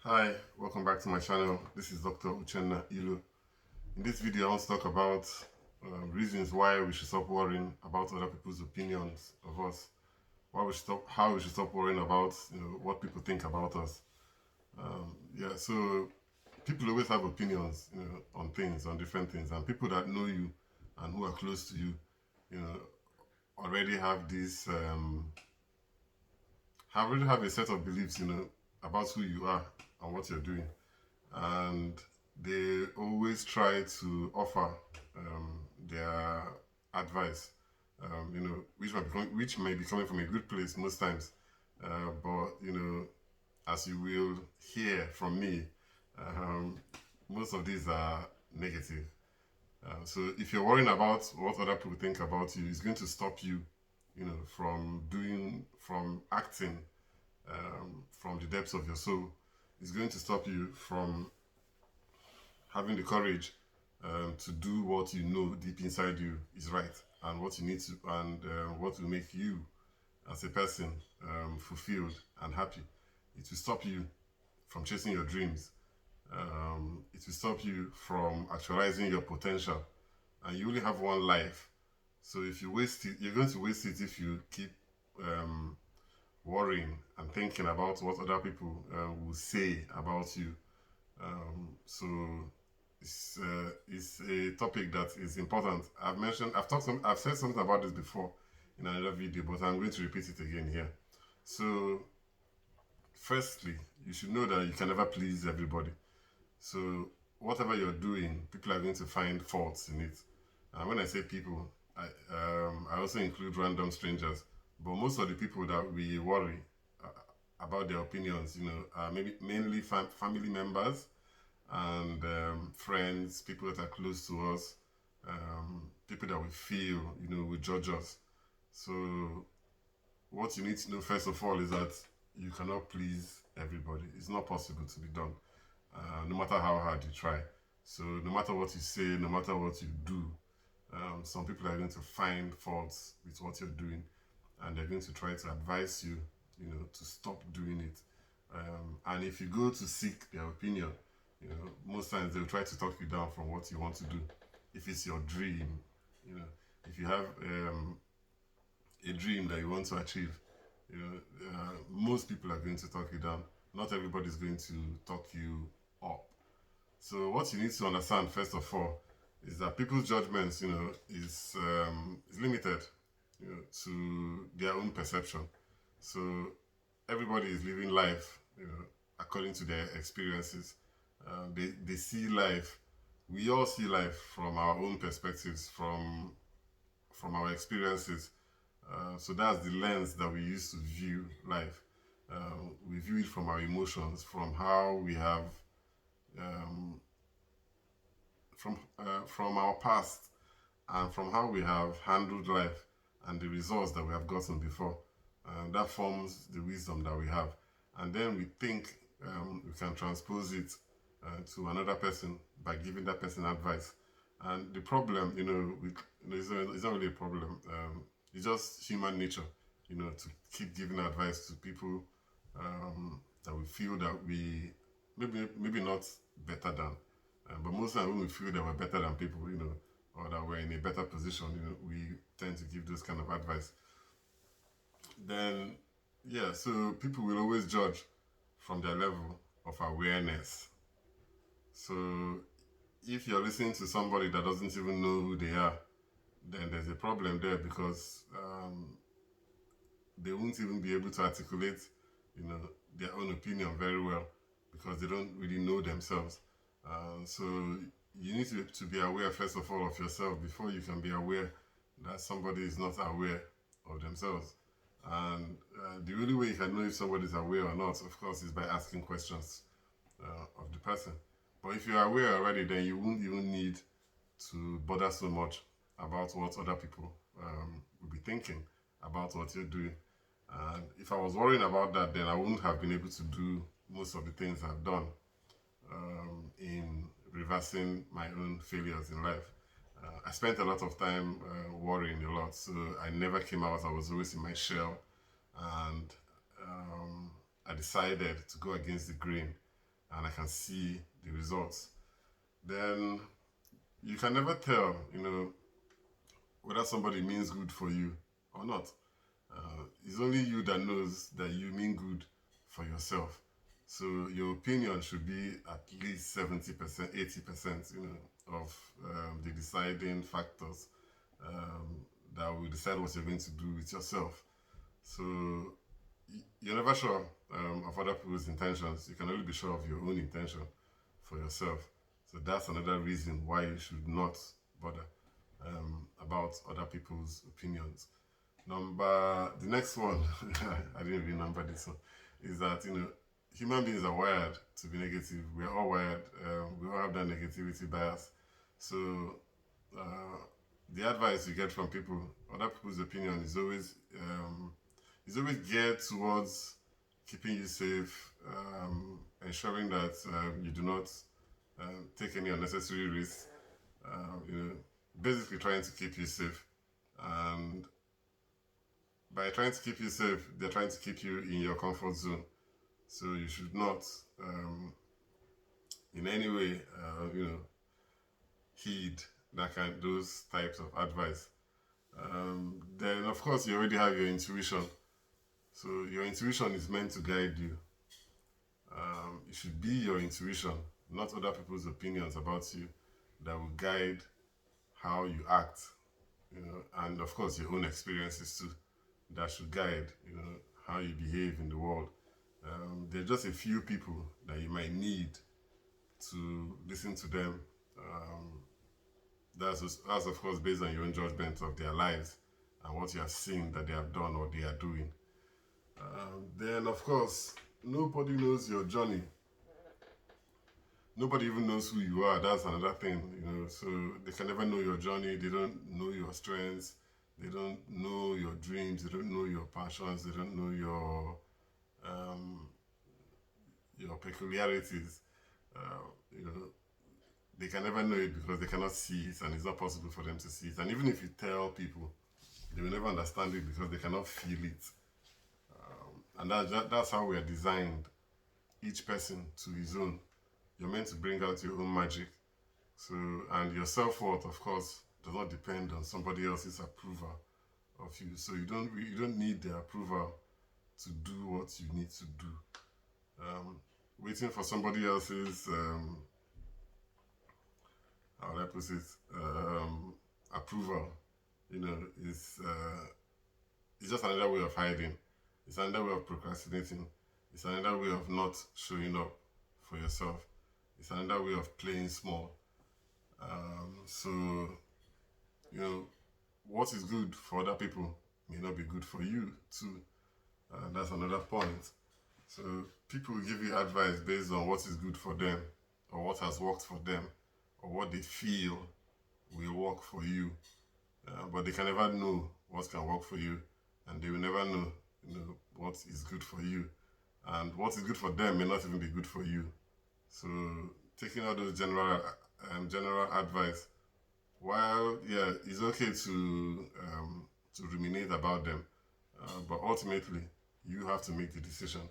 Hi, welcome back to my channel. This is Dr. Uchenna. In this video, I want to talk about reasons why we should stop worrying about other people's opinions of us. How we should stop worrying about what people think about us. So people always have opinions, on things, on different things, and people that know you and who are close to you, you know, already have this already have a set of beliefs, about who you are and what you're doing, and they always try to offer their advice, which may be coming from a good place most times, but as you will hear from me, um, most of these are negative. So if you're worrying about what other people think about you, it's going to stop you, from acting from the depths of your soul. It's going to stop you from having the courage to do what you know deep inside you is right, and what you need to, and what will make you as a person fulfilled and happy. It will stop you from chasing your dreams. It will stop you from actualizing your potential. And you only have one life. So if you waste it, you're going to waste it if you keep um, worrying and thinking about what other people will say about you. So it's a topic that is important. I've said something about this before in another video, but I'm going to repeat it again here. So, firstly, you should know that you can never please everybody. So, whatever you're doing, people are going to find faults in it. And when I say people, I also include random strangers. But most of the people that we worry uh, about their opinions, are maybe mainly family members and friends, people that are close to us, people that we feel, will judge us. So, what you need to know first of all is that you cannot please everybody. It's not possible to be done, no matter how hard you try. So, no matter what you say, no matter what you do, some people are going to find faults with what you're doing, and they're going to try to advise you, to stop doing it. And if you go to seek their opinion, most times they'll try to talk you down from what you want to do. If it's your dream, you know, if you have a dream that you want to achieve, most people are going to talk you down. Not everybody is going to talk you up. So what you need to understand first of all is that people's judgments, is limited, to their own perception. So everybody is living life, according to their experiences. They see life. We all see life from our own perspectives, from our experiences. So that's the lens that we use to view life. We view it from our emotions, from how we have, um, from our past, and from how we have handled life and the results that we have gotten before. That forms the wisdom that we have. And then we think we can transpose it to another person by giving that person advice. And the problem, it's not really a problem. It's just human nature, to keep giving advice to people that we feel that we maybe not better than. But most times when we feel that we're better than people, or that we're in a better position, we tend to give those kind of advice. Then, yeah, so people will always judge from their level of awareness. So if you're listening to somebody that doesn't even know who they are, then there's a problem there, because they won't even be able to articulate, you know, their own opinion very well, because they don't really know themselves. So you need to be aware first of all of yourself before you can be aware that somebody is not aware of themselves. And the only way you can know if somebody is aware or not, of course, is by asking questions of the person. But if you're aware already, then you won't even need to bother so much about what other people will be thinking about what you're doing. And if I was worrying about that, then I wouldn't have been able to do most of the things I've done in reversing my own failures in life. I spent a lot of time worrying a lot, so I never came out. I was always in my shell, and I decided to go against the grain. and I can see the results, then you can never tell, whether somebody means good for you or not. It's only you that knows that you mean good for yourself. So your opinion should be at least 70%, 80%, of the deciding factors that will decide what you're going to do with yourself. So you're never sure of other people's intentions. You can only be sure of your own intention for yourself. So that's another reason why you should not bother about other people's opinions. The next one, I didn't even number this one, is that, human beings are wired to be negative. We're all wired. We all have that negativity bias. So the advice you get from people, other people's opinion is always geared towards keeping you safe, ensuring that you do not take any unnecessary risks. Basically trying to keep you safe. And by trying to keep you safe, they're trying to keep you in your comfort zone. So you should not, in any way, heed those types of advice. Then, of course, you already have your intuition. So your intuition is meant to guide you. It should be your intuition, not other people's opinions about you, that will guide how you act. And of course your own experiences too, that should guide, how you behave in the world. There are just a few people that you might need to listen to them. That's of course based on your own judgment of their lives and what you have seen that they have done or they are doing. Then of course, nobody knows your journey. Nobody even knows who you are. That's another thing, So they can never know your journey. They don't know your strengths. They don't know your dreams. They don't know your passions. They don't know your peculiarities. They can never know it because they cannot see it, and it's not possible for them to see it. And even if you tell people, they will never understand it because they cannot feel it. And that's how we are designed. Each person to his own. You're meant to bring out your own magic. So, and your self-worth, of course, does not depend on somebody else's approval of you. So you don't need their approval to do what you need to do. Waiting for somebody else's how would I put it, approval, is it's just another way of hiding. It's another way of procrastinating. It's another way of not showing up for yourself. It's another way of playing small. So, what is good for other people may not be good for you too. That's another point. So people will give you advice based on what is good for them, or what has worked for them, or what they feel will work for you. But they can never know what can work for you, and they will never know, what is good for you. And what is good for them may not even be good for you. So taking all those general advice, while it's okay to ruminate about them, but ultimately you have to make the decision.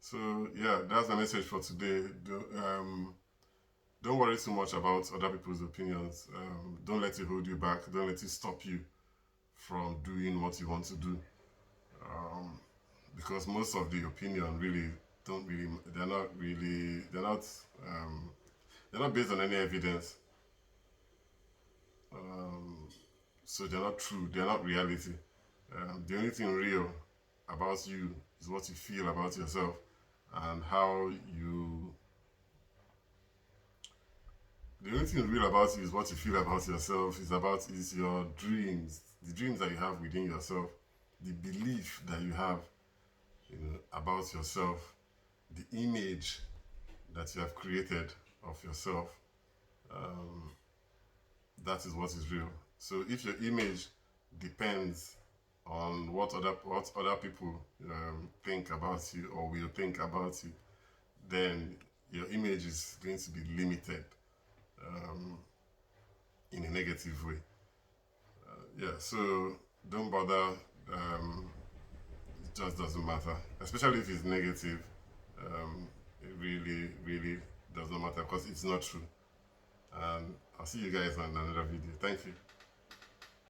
So that's the message for today. Don't worry too much about other people's opinions. Don't let it hold you back. Don't let it stop you from doing what you want to do. Because most of the opinion really they're not based on any evidence. So they're not true. They're not reality. The only thing real about you is what you feel about yourself, and how you. The only thing real about you is what you feel about yourself. Is your dreams, the dreams that you have within yourself, the belief that you have, about yourself, the image that you have created of yourself. That is what is real. So if your image depends on what other people think about you or will think about you, then your image is going to be limited in a negative way. So don't bother. It just doesn't matter, especially if it's negative. It really really, really does not matter because it's not true. And I'll see you guys on another video. Thank you.